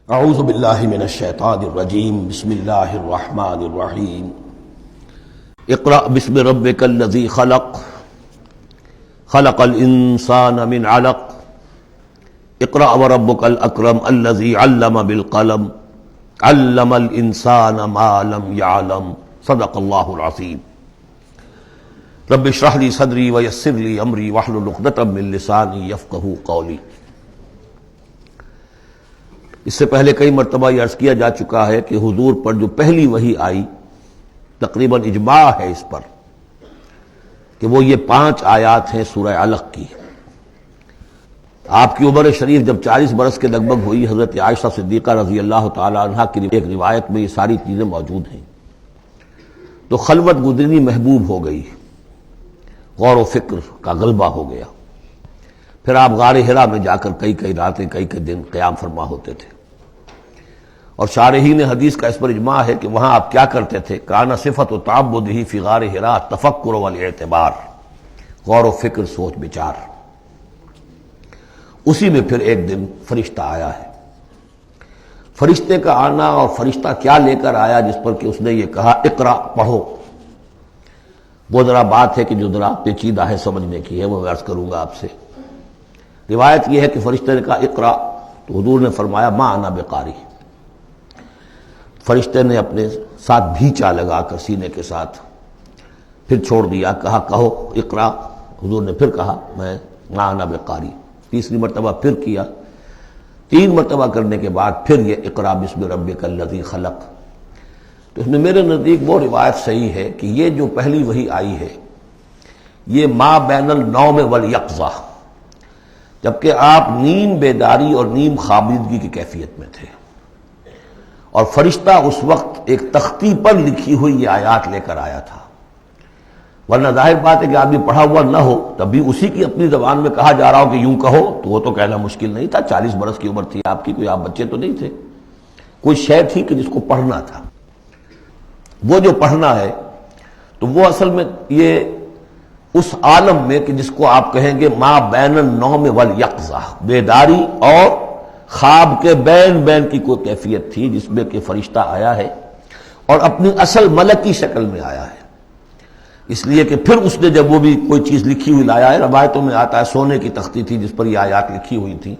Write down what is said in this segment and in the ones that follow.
اعوذ باللہ من الشیطان الرجیم بسم اللہ الرحمن الرحیم اقرأ بسم ربک الذی خلق خلق الانسان من علق اقرأ وربک الاکرم الذی علم بالقلم علم الانسان ما لم يعلم صدق اللہ العظیم رب اشرح لی صدری ویسر لی امری واحلل عقدۃ من لسانی یفقہوا قولی۔ اس سے پہلے کئی مرتبہ یہ عرض کیا جا چکا ہے کہ حضور پر جو پہلی وحی آئی تقریباً اجماع ہے اس پر کہ وہ یہ 5 آیات ہیں سورہ علق کی۔ آپ کی عمر شریف جب 40 برس کے لگ بھگ ہوئی، حضرت عائشہ صدیقہ رضی اللہ تعالی عنہا کی ایک روایت میں یہ ساری چیزیں موجود ہیں، تو خلوت گزرنی محبوب ہو گئی، غور و فکر کا غلبہ ہو گیا۔ پھر آپ غار حرا میں جا کر کئی راتیں کئی دن قیام فرما ہوتے تھے، اور شارحین حدیث کا اس پر اجماع ہے کہ وہاں آپ کیا کرتے تھے؟ کان صفت و تعبدہ فی غار حرا تفکر والاعتبار، غور و فکر، سوچ بچار۔ اسی میں پھر ایک دن فرشتہ آیا ہے۔ فرشتے کا آنا اور فرشتہ کیا لے کر آیا جس پر کہ اس نے یہ کہا اقرا، پڑھو، وہ ذرا بات ہے کہ جو ذرا پیچیدہ ہے، سمجھنے کی ہے، وہ میں عرض کروں گا آپ سے۔ روایت یہ ہے کہ فرشتے نے کہا اقرا، تو حضور نے فرمایا ما انا بقاری۔ فرشتے نے اپنے ساتھ بھیچا لگا کر سینے کے ساتھ، پھر چھوڑ دیا، کہا کہو اقرا۔ حضور نے پھر کہا میں ما انا بقاری، تیسری مرتبہ پھر کیا، 3 مرتبہ کرنے کے بعد پھر یہ اقرا بسم ربک الذی خلق۔ تو اس میں میرے نزدیک وہ روایت صحیح ہے کہ یہ جو پہلی وحی آئی ہے یہ ما بین النوم والیقظہ، جبکہ آپ نیم بیداری اور نیم خوابیدگی کی کیفیت میں تھے، اور فرشتہ اس وقت ایک تختی پر لکھی ہوئی یہ آیات لے کر آیا تھا۔ ورنہ ظاہر بات ہے کہ آدمی پڑھا ہوا نہ ہو تب بھی اسی کی اپنی زبان میں کہا جا رہا ہو کہ یوں کہو، تو وہ تو کہنا مشکل نہیں تھا۔ 40 برس کی عمر تھی آپ کی، کوئی آپ بچے تو نہیں تھے، کوئی شے تھی کہ جس کو پڑھنا تھا۔ وہ جو پڑھنا ہے تو وہ اصل میں یہ اس عالم میں کہ جس کو آپ کہیں گے ما بین النوم والیقظہ، بیداری اور خواب کے بین کی کوئی کیفیت تھی جس میں کہ فرشتہ آیا ہے اور اپنی اصل ملکی شکل میں آیا ہے۔ اس لیے کہ پھر اس نے جب وہ بھی کوئی چیز لکھی ہوئی لایا ہے، روایتوں میں آتا ہے سونے کی تختی تھی جس پر یہ آیات لکھی ہوئی تھی،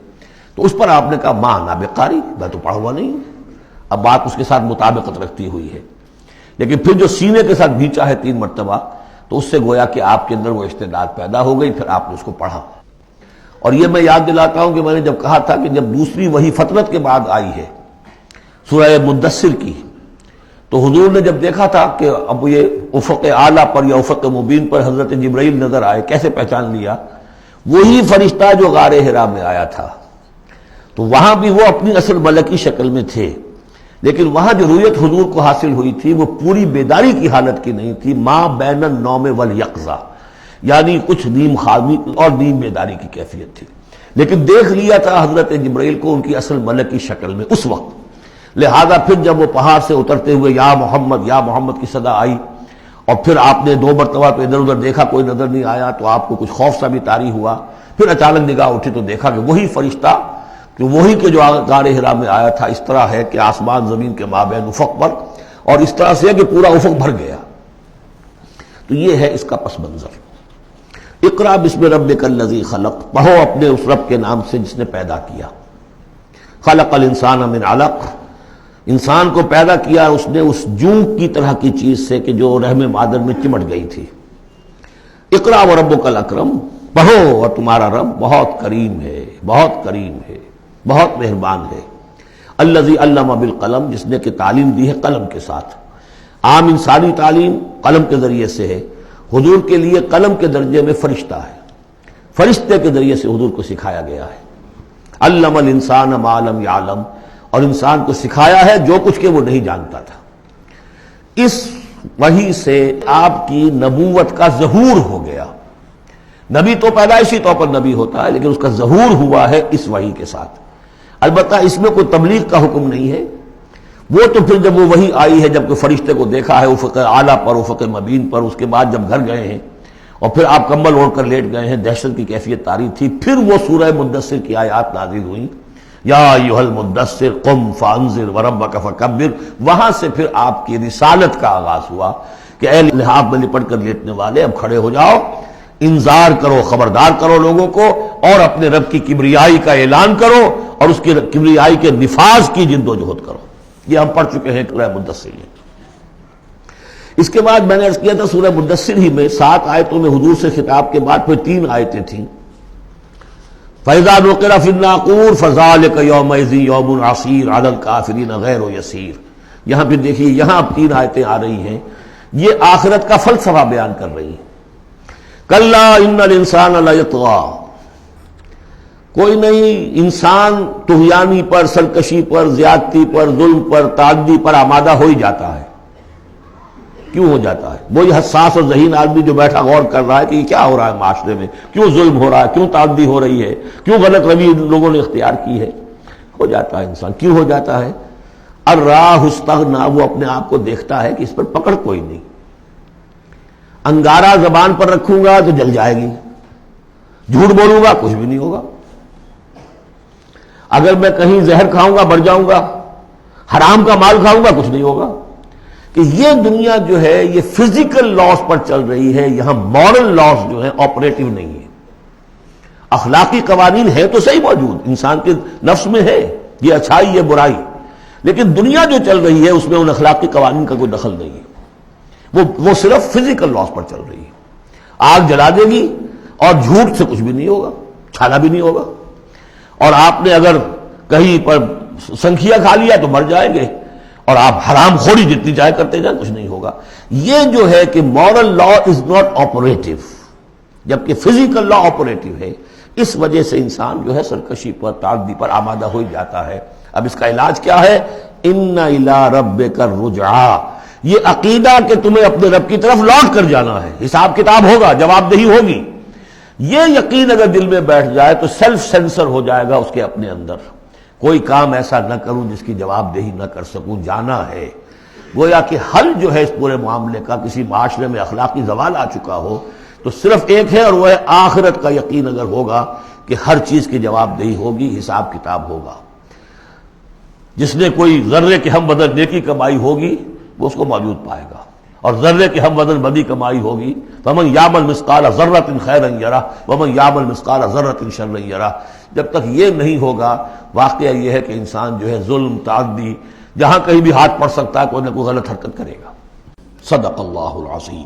تو اس پر آپ نے کہا ما انا بقاری، میں تو پڑھا ہوا نہیں ہوں۔ اب بات اس کے ساتھ مطابقت رکھتی ہوئی ہے، لیکن پھر جو سینے کے ساتھ بھیچا ہے 3 مرتبہ، تو اس سے گویا کہ آپ کے اندر وہ استعداد پیدا ہو گئی، پھر آپ نے اس کو پڑھا۔ اور یہ میں یاد دلاتا ہوں کہ میں نے جب کہا تھا کہ جب دوسری وحی فترت کے بعد آئی ہے سورہ مدثر کی، تو حضور نے جب دیکھا تھا کہ اب یہ افق اعلیٰ پر یا افق مبین پر حضرت جبرائیل نظر آئے، کیسے پہچان لیا؟ وہی فرشتہ جو غار حرا میں آیا تھا، تو وہاں بھی وہ اپنی اصل ملکی شکل میں تھے، لیکن وہاں جو رؤیت حضور کو حاصل ہوئی تھی وہ پوری بیداری کی حالت کی نہیں تھی، ما بین النوم والیقظہ، یعنی کچھ نیم خوابی اور نیم بیداری کی کیفیت تھی، لیکن دیکھ لیا تھا حضرت جبرائیل کو ان کی اصل ملکی شکل میں اس وقت۔ لہذا پھر جب وہ پہاڑ سے اترتے ہوئے یا محمد کی صدا آئی، اور پھر آپ نے 2 مرتبہ تو ادھر ادھر دیکھا، کوئی نظر نہیں آیا، تو آپ کو کچھ خوف سا بھی طاری ہوا۔ پھر اچانک نگاہ اٹھی تو دیکھا کہ وہی فرشتہ کہ وہی کہ جو غار حرا میں آیا تھا، اس طرح ہے کہ آسمان زمین کے مابین افق پر، اور اس طرح سے ہے کہ پورا افق بھر گیا۔ تو یہ ہے اس کا پس منظر۔ اقرا بسم ربک الذی خلق، پڑھو اپنے اس رب کے نام سے جس نے پیدا کیا۔ خلق الانسان من علق، انسان کو پیدا کیا اس نے اس جوں کی طرح کی چیز سے کہ جو رحم مادر میں چمٹ گئی تھی۔ اقرا وربک الاکرم، پڑھو اور تمہارا رب بہت کریم ہے، بہت کریم ہے، بہت مہربان ہے۔ الذی علم بالقلم، جس نے کہ تعلیم دی ہے قلم کے ساتھ۔ عام انسانی تعلیم قلم کے ذریعے سے ہے، حضور کے لیے قلم کے درجے میں فرشتہ ہے، فرشتے کے ذریعے سے حضور کو سکھایا گیا ہے۔ علم الانسان ما لم یعلم، اور انسان کو سکھایا ہے جو کچھ کہ وہ نہیں جانتا تھا۔ اس وحی سے آپ کی نبوت کا ظہور ہو گیا۔ نبی تو پیدائشی طور پر نبی ہوتا ہے، لیکن اس کا ظہور ہوا ہے اس وحی کے ساتھ۔ البتہ اس میں کوئی تبلیغ کا حکم نہیں ہے، وہ تو پھر جب وہ وحی آئی ہے، جب کہ فرشتے کو دیکھا ہے افق اعلیٰ پر، افق مبین پر، اس کے بعد جب گھر گئے ہیں اور پھر آپ کمبل اوڑھ کر لیٹ گئے ہیں، دہشت کی کیفیت طاری تھی، پھر وہ سورہ مدثر کی آیات نازل ہوئیں۔ یا ایھا المدثر قم فانذر وربک فکبر، وہاں سے پھر آپ کی رسالت کا آغاز ہوا کہ اے لحاف میں لپٹ کر لیٹنے والے اب کھڑے ہو جاؤ، انذار کرو، خبردار کرو لوگوں کو، اور اپنے رب کی کبریائی کا اعلان کرو اور اس کی کبریائی کے نفاذ کی جد و جہد کرو۔ یہ ہم پڑھ چکے ہیں سورہ مدثر میں۔ اس کے بعد میں نے عرض کیا تھا سورہ مدثر ہی میں 7 آیتوں میں حضور سے خطاب کے بعد پھر 3 آیتیں تھیں۔ فَإِذَا نُقِرَ فِي النَّاقُورِ فَذَلِكَ يَوْمَئِذٍ يَوْمٌ عَسِيرٌ عَلَى الْكَافِرِينَ غَيْرُ يَسِيرٌ۔ یہاں پہ دیکھیے، یہاں اب 3 آیتیں آ رہی ہیں، یہ آخرت کا فلسفہ بیان کر رہی ہیں۔ کَلَّا إِنَّ الْإِنسَانَ لَيَطْغَىٰ، کوئی نہیں، انسان طغیانی پر، سرکشی پر، زیادتی پر، ظلم پر، تعدی پر آمادہ ہو ہی جاتا ہے۔ کیوں ہو جاتا ہے؟ وہی حساس اور ذہین آدمی جو بیٹھا غور کر رہا ہے کہ یہ کیا ہو رہا ہے معاشرے میں، کیوں ظلم ہو رہا ہے، کیوں تعدی ہو رہی ہے، کیوں غلط روی لوگوں نے اختیار کی ہے، ہو جاتا ہے انسان۔ کیوں ہو جاتا ہے؟ الراہ استغنا، وہ اپنے آپ کو دیکھتا ہے کہ اس پر پکڑ کوئی نہیں، انگارہ زبان پر رکھوں گا تو جل جائے گی، جھوٹ بولوں گا کچھ بھی نہیں ہوگا، اگر میں کہیں زہر کھاؤں گا مر جاؤں گا، حرام کا مال کھاؤں گا کچھ نہیں ہوگا۔ کہ یہ دنیا جو ہے یہ فزیکل لاز پر چل رہی ہے، یہاں مورل لاز جو ہے آپریٹو نہیں ہے۔ اخلاقی قوانین ہے تو صحیح موجود، انسان کے نفس میں ہے، یہ اچھائی یہ برائی، لیکن دنیا جو چل رہی ہے اس میں ان اخلاقی قوانین کا کوئی دخل نہیں ہے، وہ صرف فزیکل لاز پر چل رہی ہے۔ آگ جلا دے گی اور جھوٹ سے کچھ بھی نہیں ہوگا، چھالا بھی نہیں ہوگا، اور آپ نے اگر کہیں پر سنکھیا کھا لیا تو مر جائیں گے، اور آپ حرام خوری جتنی چاہے کرتے جائیں کچھ نہیں ہوگا۔ یہ جو ہے کہ moral law is not operative, جبکہ فزیکل لا آپریٹو ہے، اس وجہ سے انسان جو ہے سرکشی پر، تعدی پر آمادہ ہو ہی جاتا ہے۔ اب اس کا علاج کیا ہے؟ ان الی ربک الرجعی، یہ عقیدہ کہ تمہیں اپنے رب کی طرف لوٹ کر جانا ہے، حساب کتاب ہوگا، جواب دہی ہوگی، یہ یقین اگر دل میں بیٹھ جائے تو سیلف سینسر ہو جائے گا اس کے اپنے اندر، کوئی کام ایسا نہ کروں جس کی جواب دہی نہ کر سکوں، جانا ہے۔ گویا کہ حل جو ہے اس پورے معاملے کا، کسی معاشرے میں اخلاقی زوال آ چکا ہو تو صرف ایک ہے، اور وہ ہے آخرت کا یقین اگر ہوگا کہ ہر چیز کی جواب دہی ہوگی، حساب کتاب ہوگا۔ جس نے کوئی ذرے کے ہم بدن نیکی کمائی ہوگی وہ اس کو موجود پائے گا، اور ذرے کے ہم بدن بدی کمائی ہوگی، فمن یعمل مثقال ذرۃ خیرا یرہ ومن یعمل مثقال ذرۃ شرا یرہ۔ جب تک یہ نہیں ہوگا، واقعہ یہ ہے کہ انسان جو ہے ظلم، تعدی، جہاں کہیں بھی ہاتھ پڑ سکتا ہے، کوئی نہ کوئی غلط حرکت کرے گا۔ صدق اللہ العظیم۔